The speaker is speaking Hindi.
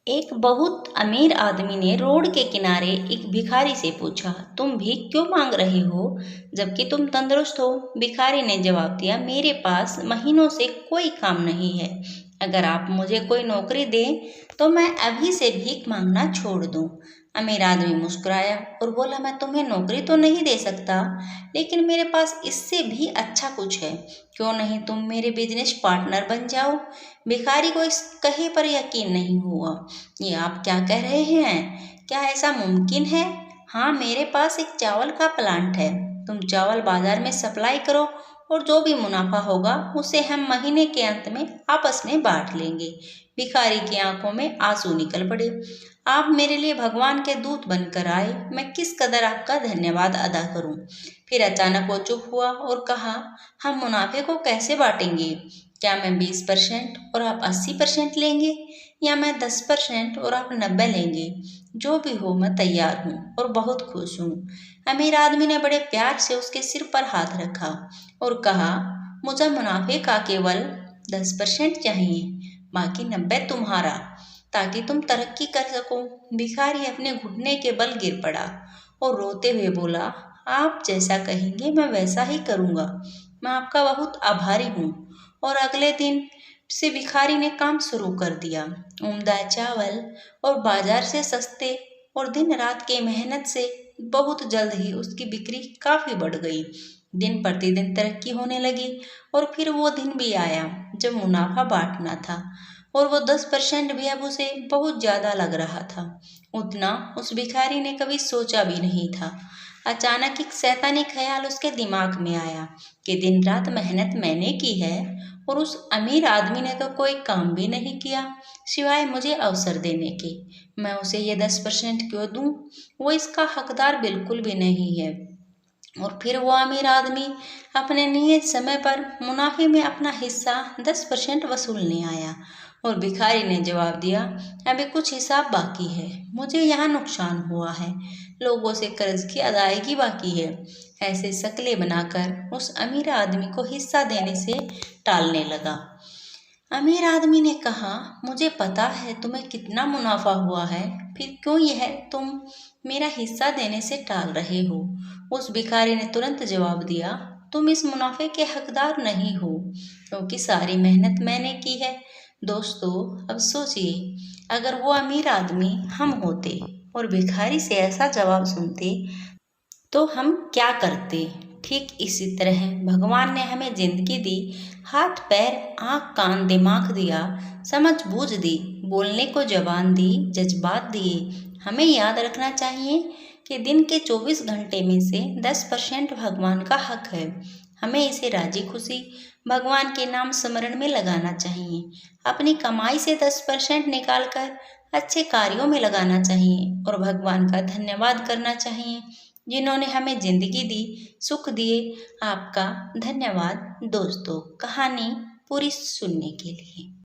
एक बहुत अमीर आदमी ने रोड के किनारे एक भिखारी से पूछा, तुम भीख क्यों मांग रहे हो जबकि तुम तंदुरुस्त हो? भिखारी ने जवाब दिया, मेरे पास महीनों से कोई काम नहीं है। अगर आप मुझे कोई नौकरी दें तो मैं अभी से भीख मांगना छोड़ दूं। अमीर आदमी मुस्कुराया और बोला, मैं तुम्हें नौकरी तो नहीं दे सकता, लेकिन मेरे पास इससे भी अच्छा कुछ है। क्यों नहीं तुम मेरे बिजनेस पार्टनर बन जाओ? भिखारी को इस कहे पर यकीन नहीं हुआ। ये आप क्या कह रहे हैं? क्या ऐसा मुमकिन है? हाँ, मेरे पास एक चावल का प्लांट है। तुम चावल बाजार में सप्लाई करो और जो भी मुनाफा होगा उसे हम महीने के अंत में आपस में बांट लेंगे। भिखारी की आंखों में आंसू निकल पड़े। आप मेरे लिए भगवान के दूत बनकर आए, मैं किस कदर आपका धन्यवाद अदा करूं। फिर अचानक वो चुप हुआ और कहा, हम मुनाफे को कैसे बांटेंगे? क्या मैं 20% और आप 80% लेंगे, या मैं 10% और आप 90 लेंगे? जो भी हो, मैं तैयार हूँ और बहुत खुश हूँ। अमीर आदमी ने बड़े प्यार से उसके सिर पर हाथ रखा और कहा, मुझे मुनाफे का केवल 10% चाहिए, बाकी 90 तुम्हारा, ताकि तुम तरक्की कर सको। भिखारी अपने घुटने के बल गिर पड़ा और रोते हुए बोला, आप जैसा कहेंगे मैं वैसा ही करूँगा। मैं आपका बहुत आभारी हूँ। और अगले दिन से भिखारी ने काम शुरू कर दिया। उम्दा चावल और बाजार से सस्ते और दिन रात की मेहनत से बहुत जल्द ही उसकी बिक्री काफी बढ़ गई। दिन प्रतिदिन तरक्की होने लगी और फिर वो दिन भी आया जब मुनाफा बांटना था, और वो 10% भी अब उसे बहुत ज्यादा लग रहा था। उतना उस भिखारी ने कभी सोचा भी नहीं था। अचानक एक शैतानी ख्याल उसके दिमाग में आया कि दिन रात मेहनत मैंने की है और उस अमीर आदमी ने तो कोई काम भी नहीं किया सिवाय मुझे अवसर देने के। मैं उसे ये 10% क्यों दूं? वो इसका हकदार बिल्कुल भी नहीं है। और फिर वो अमीर आदमी अपने नियत समय पर मुनाफे में अपना हिस्सा 10% वसूलने आया। और भिखारी ने जवाब दिया, अभी कुछ हिसाब बाकी है, मुझे यहाँ नुकसान हुआ है, लोगों से कर्ज की अदायगी बाकी है। ऐसे शक्लें बनाकर उस अमीर आदमी को हिस्सा देने से टालने लगा। अमीर आदमी ने कहा, मुझे पता है तुम्हें कितना मुनाफा हुआ है, फिर क्यों यह तुम मेरा हिस्सा देने से टाल रहे हो? उस भिखारी ने तुरंत जवाब दिया, तुम इस मुनाफे के हकदार नहीं हो, क्योंकि सारी मेहनत मैंने की है। दोस्तों, अब सोचिए, अगर वो अमीर आदमी हम होते और भिखारी से ऐसा जवाब सुनते तो हम क्या करते? ठीक इसी तरह भगवान ने हमें जिंदगी दी, हाथ पैर आँख कान दिमाग दिया, समझ बूझ दी, बोलने को जबान दी, जज्बात दिए। हमें याद रखना चाहिए कि दिन के 24 घंटे में से 10% भगवान का हक है। हमें इसे राजी खुशी भगवान के नाम स्मरण में लगाना चाहिए। अपनी कमाई से 10% निकाल कर अच्छे कार्यों में लगाना चाहिए और भगवान का धन्यवाद करना चाहिए जिन्होंने हमें जिंदगी दी, सुख दिए। आपका धन्यवाद दोस्तों, कहानी पूरी सुनने के लिए।